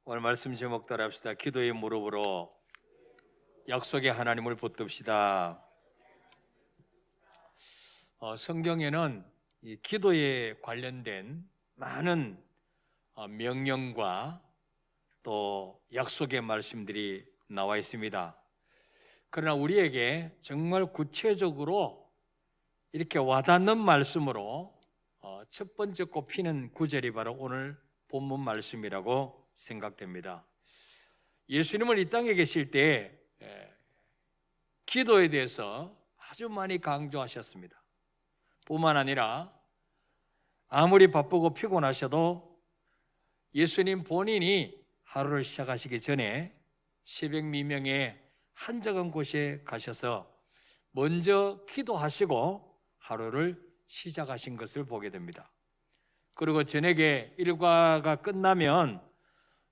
오늘 말씀 제목 따라 합시다. 기도의 무릎으로 약속의 하나님을 붙듭시다. 성경에는 이 기도에 관련된 많은 명령과 또 약속의 말씀들이 나와 있습니다. 그러나 우리에게 정말 구체적으로 이렇게 와닿는 말씀으로 첫 번째 꼽히는 구절이 바로 오늘 본문 말씀이라고 생각됩니다. 예수님은 이 땅에 계실 때 기도에 대해서 아주 많이 강조하셨습니다. 뿐만 아니라 아무리 바쁘고 피곤하셔도 예수님 본인이 하루를 시작하시기 전에 새벽 미명에 한적한 곳에 가셔서 먼저 기도하시고 하루를 시작하신 것을 보게 됩니다. 그리고 저녁에 일과가 끝나면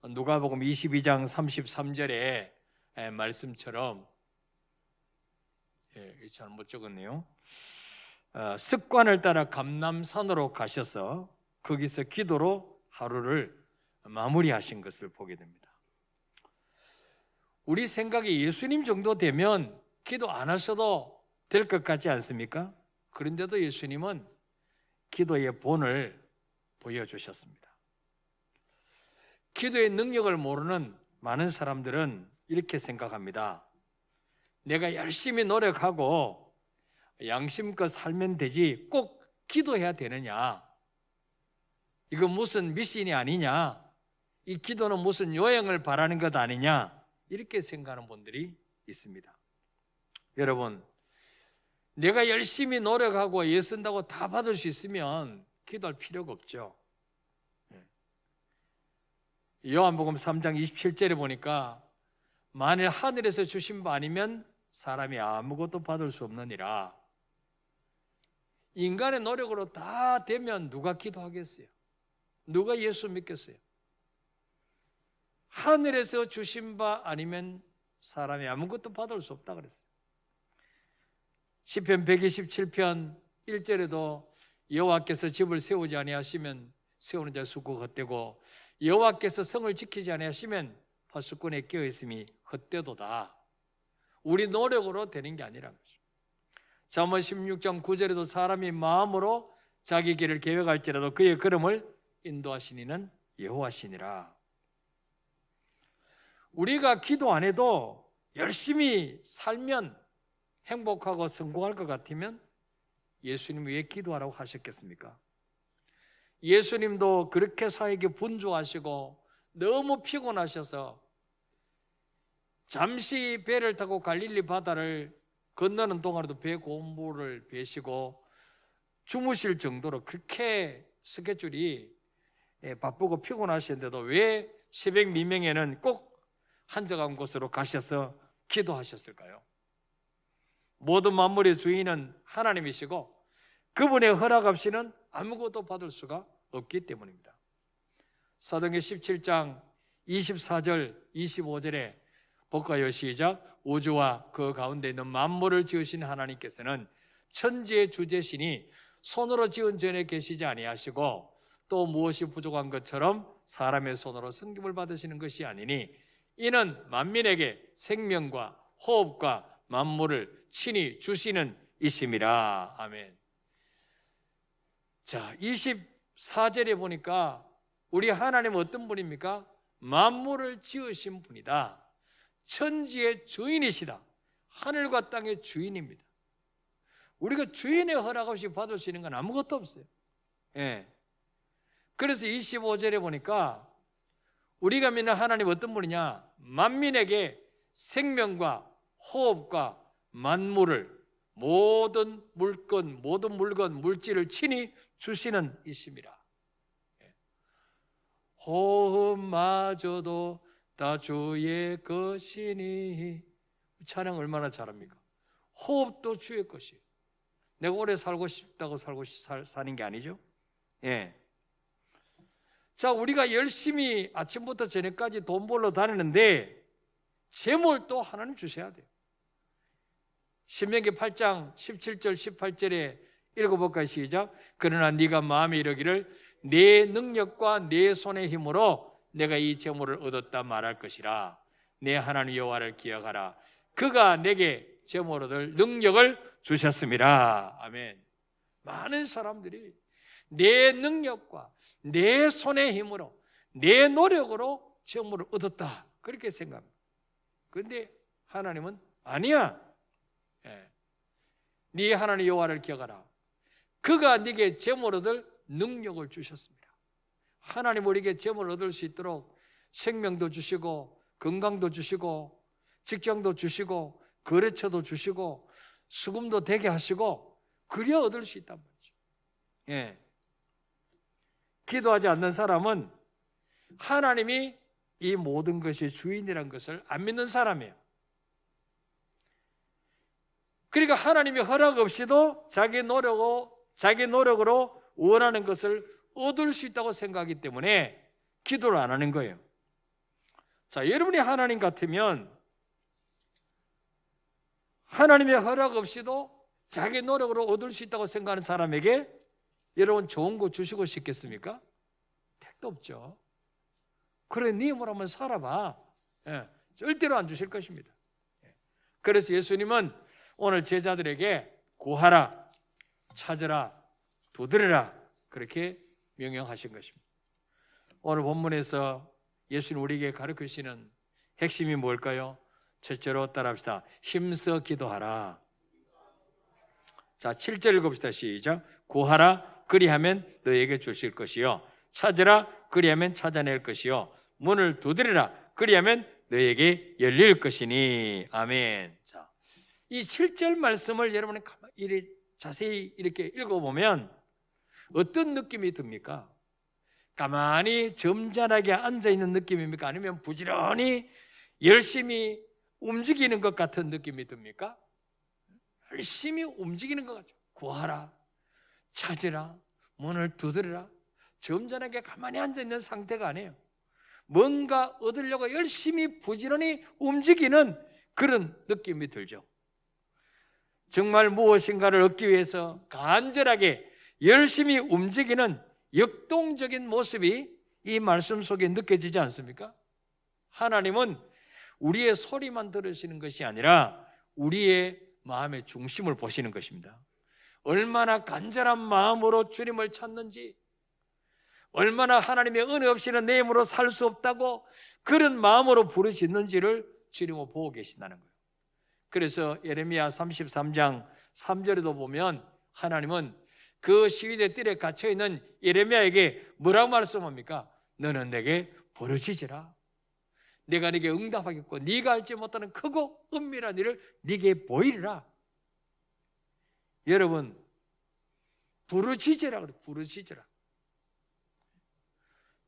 누가복음 22장 33절의 말씀처럼 잘못 적었네요. 습관을 따라 감람산으로 가셔서 거기서 기도로 하루를 마무리하신 것을 보게 됩니다. 우리 생각에 예수님 정도 되면 기도 안 하셔도 될 것 같지 않습니까? 그런데도 예수님은 기도의 본을 보여주셨습니다. 기도의 능력을 모르는 많은 사람들은 이렇게 생각합니다. 내가 열심히 노력하고 양심껏 살면 되지 꼭 기도해야 되느냐? 이거 무슨 미신이 아니냐? 이 기도는 무슨 요행을 바라는 것 아니냐? 이렇게 생각하는 분들이 있습니다. 여러분, 내가 열심히 노력하고 애쓴다고 다 받을 수 있으면 기도할 필요가 없죠. 요한복음 3장 27절에 보니까 만일 하늘에서 주신 바 아니면 사람이 아무것도 받을 수 없느니라. 인간의 노력으로 다 되면 누가 기도하겠어요? 누가 예수 믿겠어요? 하늘에서 주신 바 아니면 사람이 아무것도 받을 수 없다 그랬어요. 시편 127편 1절에도 여호와께서 집을 세우지 아니하시면 세우는 자 수고 헛되고 여호와께서 성을 지키지 아니하시면 파수꾼에 끼어 있음이 헛되도다. 우리 노력으로 되는 게 아니라는 거죠. 잠언 16장 9절에도 사람이 마음으로 자기 길을 계획할지라도 그의 걸음을 인도하시니는 여호와시니라. 우리가 기도 안 해도 열심히 살면 행복하고 성공할 것 같으면 예수님이 왜 기도하라고 하셨겠습니까? 예수님도 그렇게 사에게 분주하시고 너무 피곤하셔서 잠시 배를 타고 갈릴리 바다를 건너는 동안에도 배 고무를 베시고 주무실 정도로 그렇게 스케줄이 바쁘고 피곤하셨는데도 왜 새벽 미명에는 꼭 한적한 곳으로 가셔서 기도하셨을까요? 모든 만물의 주인은 하나님이시고 그분의 허락 없이는 아무것도 받을 수가 없기 때문입니다. 사도행전 17장 24절 25절에 볼까요? 시작. 우주와 그 가운데 있는 만물을 지으신 하나님께서는 천지의 주제시니 손으로 지은 전에 계시지 아니하시고 또 무엇이 부족한 것처럼 사람의 손으로 섬김을 받으시는 것이 아니니 이는 만민에게 생명과 호흡과 만물을 친히 주시는 이심이라. 아멘. 자, 24절에 보니까 우리 하나님은 어떤 분입니까? 만물을 지으신 분이다. 천지의 주인이시다. 하늘과 땅의 주인입니다. 우리가 주인의 허락 없이 받을 수 있는 건 아무것도 없어요. 그래서 25절에 보니까 우리가 믿는 하나님 어떤 분이냐? 만민에게 생명과 호흡과 만물을 모든 물건, 모든 물건, 물질을 친히 주시는 이심이라. 호흡마저도 다 주의 것이니. 찬양 얼마나 잘합니까? 호흡도 주의 것이에요. 내가 오래 살고 싶다고 사는 게 아니죠. 자, 우리가 열심히 아침부터 저녁까지 돈 벌러 다니는데 재물 또 하나님 주셔야 돼요. 신명기 8장 17절 18절에 읽어볼까요? 시작. 그러나 네가 마음에 이르기를 내 능력과 내 손의 힘으로 내가 이 제물을 얻었다 말할 것이라. 내 하나님 여호와를 기억하라. 그가 내게 제물 얻을 능력을 주셨습니다. 아멘. 많은 사람들이 내 능력과 내 손의 힘으로, 내 노력으로 제물을 얻었다, 그렇게 생각합니다. 그런데 하나님은 아니야. 네 하나님 여호와를 기억하라. 그가 네게 제물 얻을 능력을 주셨습니다. 하나님 우리에게 제물 얻을 수 있도록 생명도 주시고 건강도 주시고 직장도 주시고 거래처도 주시고 수금도 되게 하시고 그려 얻을 수 있단 말이죠. 기도하지 않는 사람은 하나님이 이 모든 것이 주인이라는 것을 안 믿는 사람이에요. 그러니까 하나님이 허락 없이도 자기 노력으로 원하는 것을 얻을 수 있다고 생각하기 때문에 기도를 안 하는 거예요. 자, 여러분이 하나님 같으면 하나님의 허락 없이도 자기 노력으로 얻을 수 있다고 생각하는 사람에게 여러분 좋은 거 주시고 싶겠습니까? 택도 없죠. 그래, 네 힘으로 한번 살아봐. 절대로 안 주실 것입니다. 그래서 예수님은 오늘 제자들에게 구하라, 찾으라, 두드려라, 그렇게 명령하신 것입니다. 오늘 본문에서 예수님 우리에게 가르치시는 핵심이 뭘까요? 첫째로 따라합시다. 힘써 기도하라. 자, 7절 읽읍시다. 시작. 구하라, 그리하면 너에게 주실 것이요. 찾으라, 그리하면 찾아낼 것이요. 문을 두드리라, 그리하면 너에게 열릴 것이니. 아멘. 자, 이 7절 말씀을 여러분이 자세히 이렇게 읽어보면 어떤 느낌이 듭니까? 가만히 점잖하게 앉아있는 느낌입니까? 아니면 부지런히 열심히 움직이는 것 같은 느낌이 듭니까? 열심히 움직이는 것 같죠. 구하라, 찾으라, 문을 두드리라. 점잖하게 가만히 앉아있는 상태가 아니에요. 뭔가 얻으려고 열심히 부지런히 움직이는 그런 느낌이 들죠. 정말 무엇인가를 얻기 위해서 간절하게 열심히 움직이는 역동적인 모습이 이 말씀 속에 느껴지지 않습니까? 하나님은 우리의 소리만 들으시는 것이 아니라 우리의 마음의 중심을 보시는 것입니다. 얼마나 간절한 마음으로 주님을 찾는지, 얼마나 하나님의 은혜 없이는 내 힘으로 살 수 없다고 그런 마음으로 부르짖는지를 주님은 보고 계신다는 거예요. 그래서 예레미야 33장 3절에도 보면 하나님은 그 시위대 뜰에 갇혀있는 예레미야에게 뭐라고 말씀합니까? 너는 내게 부르짖으라. 내가 네게 응답하겠고 네가 알지 못하는 크고 은밀한 일을 네게 보이리라. 여러분, 부르짖으라 그래요. 부르짖으라.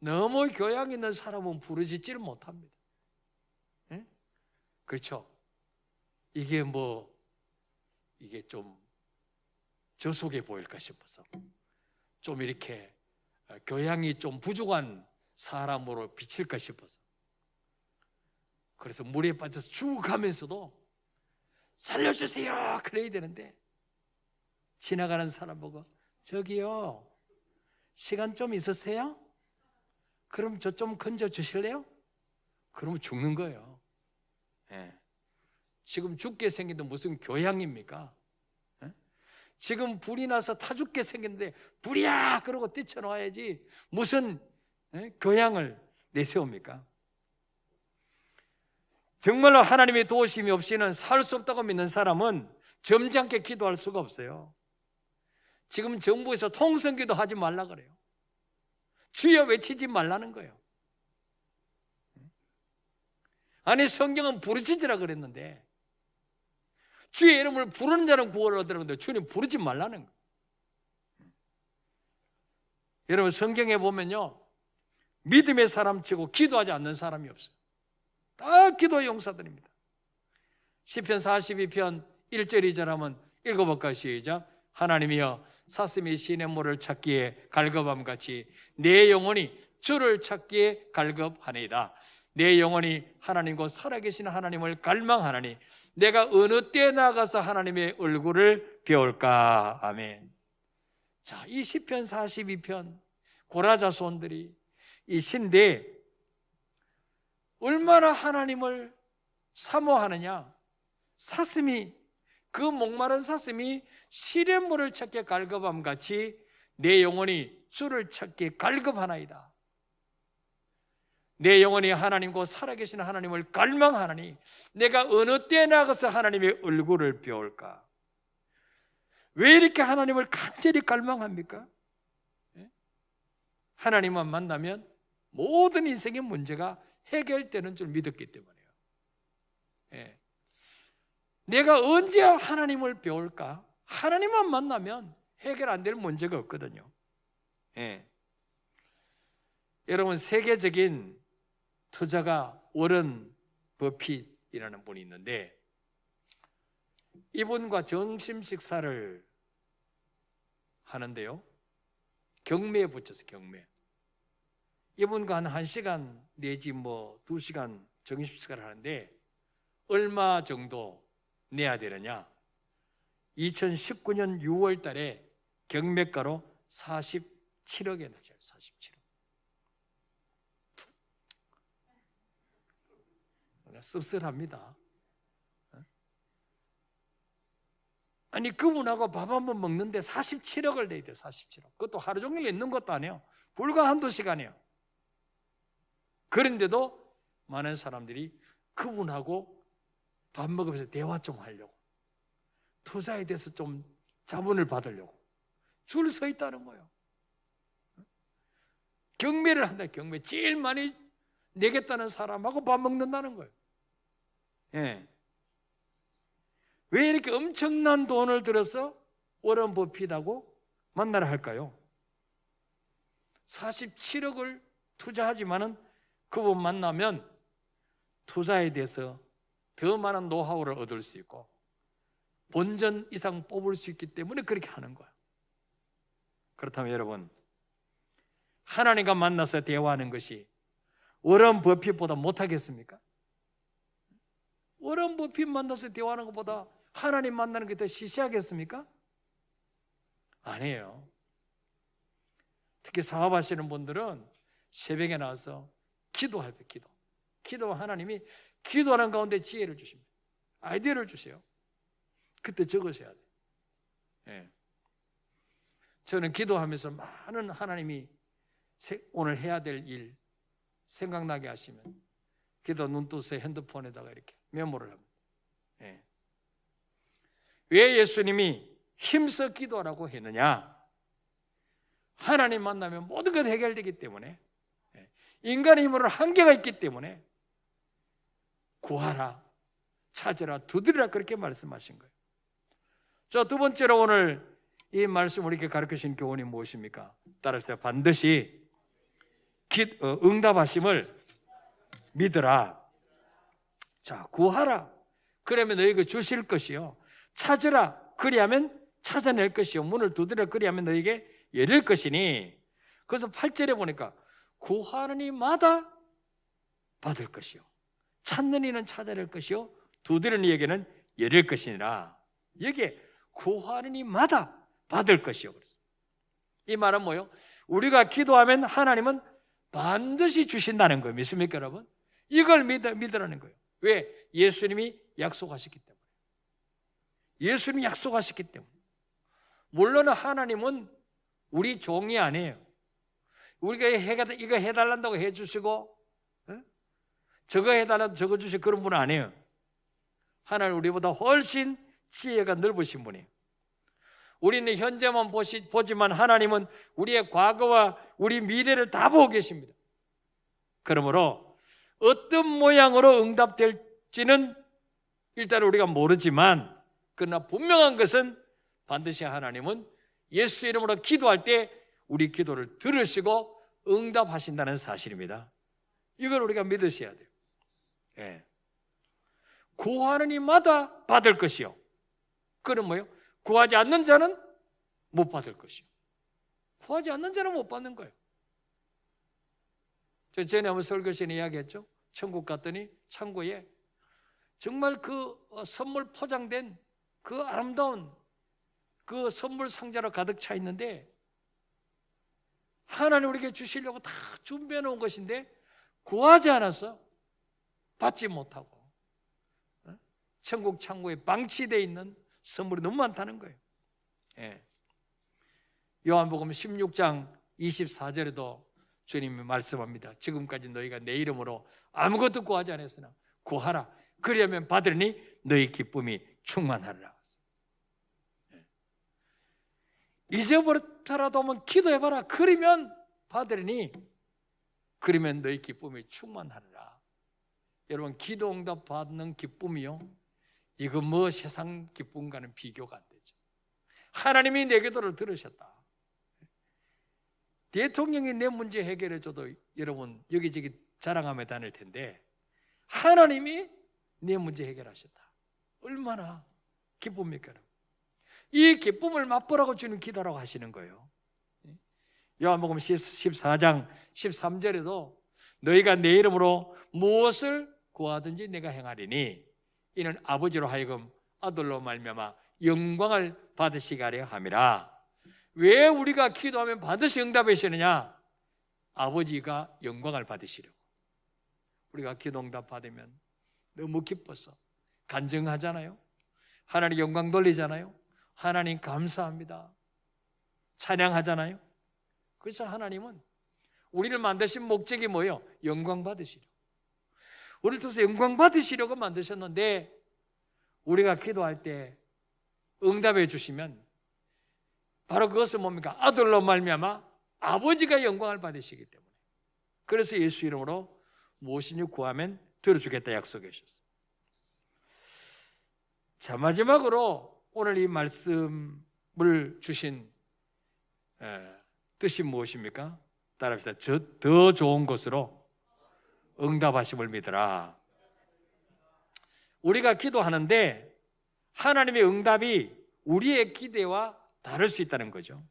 너무 교양 있는 사람은 부르짖지를 못합니다. 그렇죠? 이게 좀 저속해 보일까 싶어서 좀 이렇게 교양이 좀 부족한 사람으로 비칠까 싶어서, 그래서 물에 빠져서 쭉 가면서도 살려주세요 그래야 되는데 지나가는 사람 보고 저기요 시간 좀 있으세요? 그럼 저 좀 건져 주실래요? 그러면 죽는 거예요. 지금 죽게 생긴데 무슨 교양입니까? 지금 불이 나서 타 죽게 생겼는데 불이야 그러고 뛰쳐나와야지 무슨 교양을 내세웁니까? 정말로 하나님의 도우심이 없이는 살 수 없다고 믿는 사람은 점잖게 기도할 수가 없어요. 지금 정부에서 통성기도 하지 말라 그래요. 주여 외치지 말라는 거예요. 아니 성경은 부르짖으라 그랬는데 주의 이름을 부르는 자는 구원을 얻으라는데 주님 부르지 말라는 거예요. 여러분 성경에 보면요 믿음의 사람 치고 기도하지 않는 사람이 없어요. 다 기도의 용사들입니다. 시편 42편 1절 2절 하면 읽어볼까요? 시작. 하나님이여 사슴이 시냇물을 찾기에 갈급함같이 내 영혼이 주를 찾기에 갈급하니이다. 내 영혼이 하나님 곧 살아계신 하나님을 갈망하나니 내가 어느 때 나가서 하나님의 얼굴을 배울까. 아멘. 자, 이 시편 42편 고라자손들이 이 신데 얼마나 하나님을 사모하느냐. 사슴이, 그 목마른 사슴이 시냇물을 찾게 갈급함 같이 내 영혼이 주를 찾게 갈급하나이다. 내 영혼이 하나님과 살아계신 하나님을 갈망하나니 내가 어느 때에 나가서 하나님의 얼굴을 배울까? 왜 이렇게 하나님을 간절히 갈망합니까? 하나님만 만나면 모든 인생의 문제가 해결되는 줄 믿었기 때문이에요. 내가 언제 하나님을 배울까? 하나님만 만나면 해결 안 될 문제가 없거든요. 여러분, 세계적인 투자가 워런 버핏이라는 분이 있는데 이분과 점심 식사를 하는데요, 경매에 붙여서 경매. 이분과 한 1시간 내지 2시간 점심 식사를 하는데 얼마 정도 내야 되느냐? 2019년 6월 달에 경매가로 47억에 넣었어요. 47억. 씁쓸합니다. 아니, 그분하고 밥 한 번 먹는데 47억을 내야 돼요. 47억. 그것도 하루 종일 있는 것도 아니에요. 불과 한두 시간이에요. 그런데도 많은 사람들이 그분하고 밥 먹으면서 대화 좀 하려고, 투자에 대해서 좀 자문을 받으려고 줄 서 있다는 거예요. 경매를 한다. 경매 제일 많이 내겠다는 사람하고 밥 먹는다는 거예요. 왜 이렇게 엄청난 돈을 들여서 워런 버핏하고 만나라 할까요? 47억을 투자하지만은 그분 만나면 투자에 대해서 더 많은 노하우를 얻을 수 있고 본전 이상 뽑을 수 있기 때문에 그렇게 하는 거예요. 그렇다면 여러분, 하나님과 만나서 대화하는 것이 워런 버핏보다 못하겠습니까? 워런 버핏 만나서 대화하는 것보다 하나님 만나는 게 더 시시하겠습니까? 아니에요. 특히 사업하시는 분들은 새벽에 나와서 기도해야 돼요. 기도하면 하나님이 기도하는 가운데 지혜를 주십니다. 아이디어를 주세요. 그때 적으셔야 돼요. 저는 기도하면서 많은 하나님이 오늘 해야 될 일 생각나게 하시면 기도 눈뜨세 핸드폰에다가 이렇게 메모를 합니다. 왜 예수님이 힘써 기도하라고 했느냐? 하나님 만나면 모든 것 해결되기 때문에, 인간의 힘으로는 한계가 있기 때문에 구하라, 찾으라, 두드리라 그렇게 말씀하신 거예요. 자, 두 번째로 오늘 이 말씀 우리에게 가르치신 교훈이 무엇입니까? 따라서 반드시 응답하심을 믿으라. 자, 구하라. 그러면 너희에게 주실 것이요. 찾으라. 그리하면 찾아낼 것이요. 문을 두드려. 그리하면 너희에게 열릴 것이니. 그래서 8절에 보니까 구하는 이마다 받을 것이요. 찾는 이는 찾아낼 것이요. 두드리는 이에게는 열릴 것이니라. 여기에 구하는 이마다 받을 것이요. 이 말은 뭐예요? 우리가 기도하면 하나님은 반드시 주신다는 거예요. 믿습니까, 여러분? 이걸 믿으라는 거예요. 왜? 예수님이 약속하셨기 때문에. 예수님이 약속하셨기 때문에. 물론 하나님은 우리 종이 아니에요. 우리가 이거 해달란다고 해주시고 저거 해달라고 저거 주시고 그런 분은 아니에요. 하나님 우리보다 훨씬 지혜가 넓으신 분이에요. 우리는 현재만 보지만 하나님은 우리의 과거와 우리 미래를 다 보고 계십니다. 그러므로 어떤 모양으로 응답될지는 일단 우리가 모르지만, 그러나 분명한 것은 반드시 하나님은 예수 이름으로 기도할 때 우리 기도를 들으시고 응답하신다는 사실입니다. 이걸 우리가 믿으셔야 돼요. 구하는 이마다 받을 것이요. 그건 뭐예요? 구하지 않는 자는 못 받을 것이요. 구하지 않는 자는 못 받는 거예요. 저 전에 한번 설교 시간에 이야기했죠. 천국 갔더니 창고에 정말 그 선물 포장된 그 아름다운 그 선물 상자로 가득 차 있는데 하나님 우리에게 주시려고 다 준비해 놓은 것인데 구하지 않았어. 받지 못하고 천국 창고에 방치되어 있는 선물이 너무 많다는 거예요. 예. 요한복음 16장 24절에도 주님이 말씀합니다. 지금까지 너희가 내 이름으로 아무것도 구하지 않았으나 구하라. 그리하면 받으리니 너희 기쁨이 충만하리라. 이제부터라도 한번 기도해봐라. 그러면 받으리니 그러면 너희 기쁨이 충만하리라. 여러분, 기도 응답 받는 기쁨이요, 이거 뭐 세상 기쁨과는 비교가 안 되죠. 하나님이 내 기도를 들으셨다. 대통령이 내 문제 해결해줘도 여러분 여기저기 자랑하며 다닐 텐데 하나님이 내 문제 해결하셨다. 얼마나 기쁩니까? 이 기쁨을 맛보라고 주는 기도라고 하시는 거예요. 요한복음 14장 13절에도 너희가 내 이름으로 무엇을 구하든지 내가 행하리니 이는 아버지로 하여금 아들로 말미암아 영광을 받으시게 하려 함이라. 왜 우리가 기도하면 반드시 응답하시느냐? 아버지가 영광을 받으시려고. 우리가 기도 응답 받으면 너무 기뻐서 간증하잖아요. 하나님 영광 돌리잖아요. 하나님 감사합니다. 찬양하잖아요. 그래서 하나님은 우리를 만드신 목적이 뭐예요? 영광 받으시려고. 우리를 통해서 영광 받으시려고 만드셨는데 우리가 기도할 때 응답해 주시면 바로 그것은 뭡니까? 아들로 말미암아 아버지가 영광을 받으시기 때문에. 그래서 예수 이름으로 무엇이니 구하면 들어주겠다 약속해 주셨어요. 자, 마지막으로 오늘 이 말씀을 주신 뜻이 무엇입니까? 따라합시다. 더 좋은 것으로 응답하심을 믿으라. 우리가 기도하는데 하나님의 응답이 우리의 기대와 다를 수 있다는 거죠.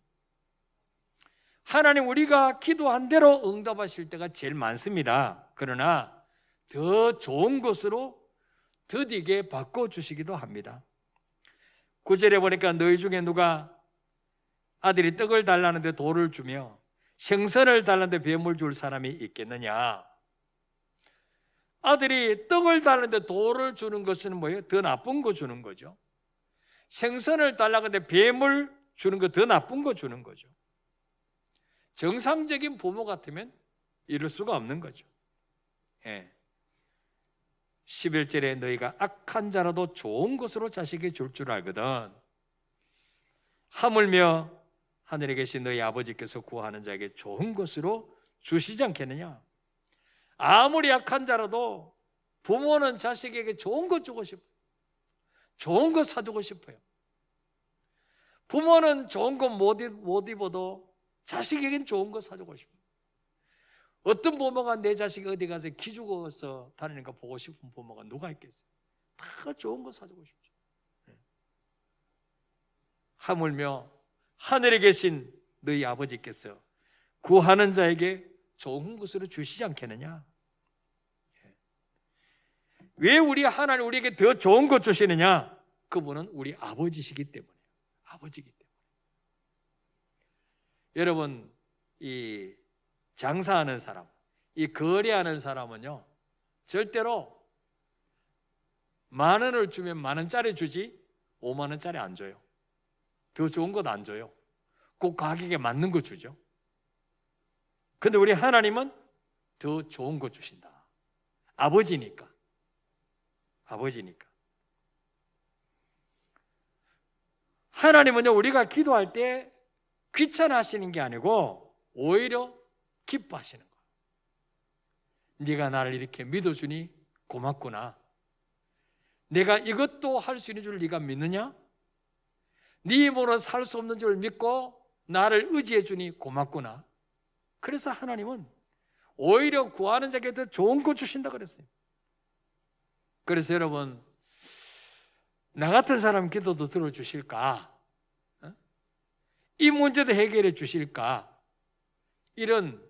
하나님 우리가 기도한 대로 응답하실 때가 제일 많습니다. 그러나 더 좋은 것으로 더디게 바꿔주시기도 합니다. 9절에 보니까 너희 중에 누가 아들이 떡을 달라는데 돌을 주며 생선을 달라는데 뱀을 줄 사람이 있겠느냐? 아들이 떡을 달라는데 돌을 주는 것은 뭐예요? 더 나쁜 거 주는 거죠. 생선을 달라고 하는데 뱀을 주는 거 더 나쁜 거 주는 거죠. 정상적인 부모 같으면 이럴 수가 없는 거죠. 11절에 너희가 악한 자라도 좋은 것으로 자식에게 줄 줄 알거든. 하물며 하늘에 계신 너희 아버지께서 구하는 자에게 좋은 것으로 주시지 않겠느냐? 아무리 악한 자라도 부모는 자식에게 좋은 것 주고 싶어요. 좋은 것 사주고 싶어요. 부모는 좋은 것 못 입어도 자식에겐 좋은 거 사주고 싶어요. 어떤 부모가 내 자식이 어디 가서 기죽어서 다니는 거 보고 싶은 부모가 누가 있겠어요? 다 좋은 거 사주고 싶죠. 하물며 하늘에 계신 너희 아버지께서 구하는 자에게 좋은 것으로 주시지 않겠느냐? 왜 하나님 우리에게 더 좋은 것 주시느냐? 그분은 우리 아버지시기 때문에. 아버지이기 때문에. 여러분, 이 장사하는 사람, 이 거래하는 사람은요, 절대로 10,000원을 주면 10,000원짜리 주지 50,000원짜리 안 줘요. 더 좋은 것 안 줘요. 꼭 가격에 맞는 거 주죠. 근데 우리 하나님은 더 좋은 거 주신다. 아버지니까. 아버지니까. 하나님은요, 우리가 기도할 때 귀찮아하시는 게 아니고 오히려 기뻐하시는 거예요. 네가 나를 이렇게 믿어주니 고맙구나. 내가 이것도 할 수 있는 줄 네가 믿느냐? 네 힘으로 살 수 없는 줄 믿고 나를 의지해 주니 고맙구나. 그래서 하나님은 오히려 구하는 자에게 더 좋은 거 주신다 그랬어요. 그래서 여러분, 나 같은 사람 기도도 들어주실까? 이 문제도 해결해 주실까? 이런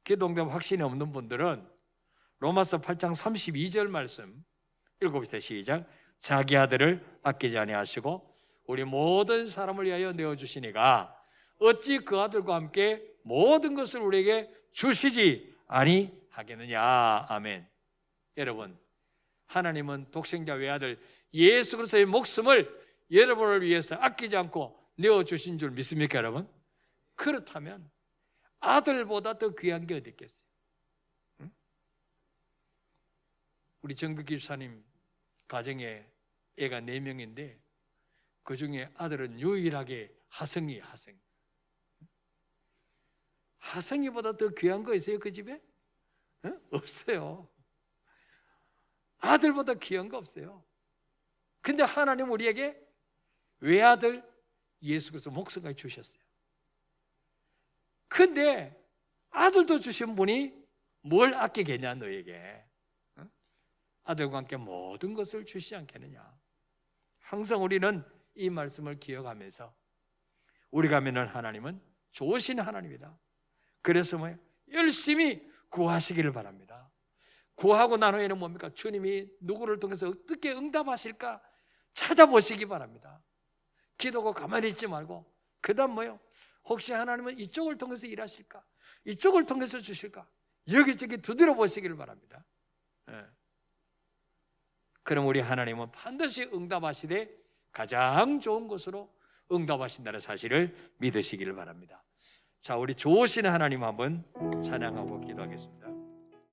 기도응답 확신이 없는 분들은 로마서 8장 32절 말씀 읽어봅시다. 시작. 자기 아들을 아끼지 아니하시고 우리 모든 사람을 위하여 내어주시니가 어찌 그 아들과 함께 모든 것을 우리에게 주시지 아니하겠느냐. 아멘. 여러분, 하나님은 독생자 외아들 예수 그리스도의 목숨을 여러분을 위해서 아끼지 않고 내어주신 줄 믿습니까, 여러분? 그렇다면 아들보다 더 귀한 게 어디 있겠어요? 응? 우리 정규 집사님 가정에 애가 4명인데 그 중에 아들은 유일하게 하성이. 하성이보다 더 귀한 거 있어요, 그 집에? 응? 없어요. 아들보다 귀한 거 없어요. 근데 하나님 우리에게 외아들 예수 그리스도 목숨까지 주셨어요. 근데 아들도 주신 분이 뭘 아끼겠냐 너에게? 응? 아들과 함께 모든 것을 주시지 않겠느냐? 항상 우리는 이 말씀을 기억하면서 우리가 믿는 하나님은 좋으신 하나님이다. 그래서 뭐예요? 열심히 구하시기를 바랍니다. 구하고 난 후에는 뭡니까? 주님이 누구를 통해서 어떻게 응답하실까 찾아보시기 바랍니다. 기도하고 가만히 있지 말고 그 다음 뭐예요? 혹시 하나님은 이쪽을 통해서 일하실까? 이쪽을 통해서 주실까? 여기저기 두드려 보시기를 바랍니다. 네. 그럼 우리 하나님은 반드시 응답하시되 가장 좋은 것으로 응답하신다는 사실을 믿으시기를 바랍니다. 자, 우리 좋으신 하나님 한번 찬양하고 기도하겠습니다.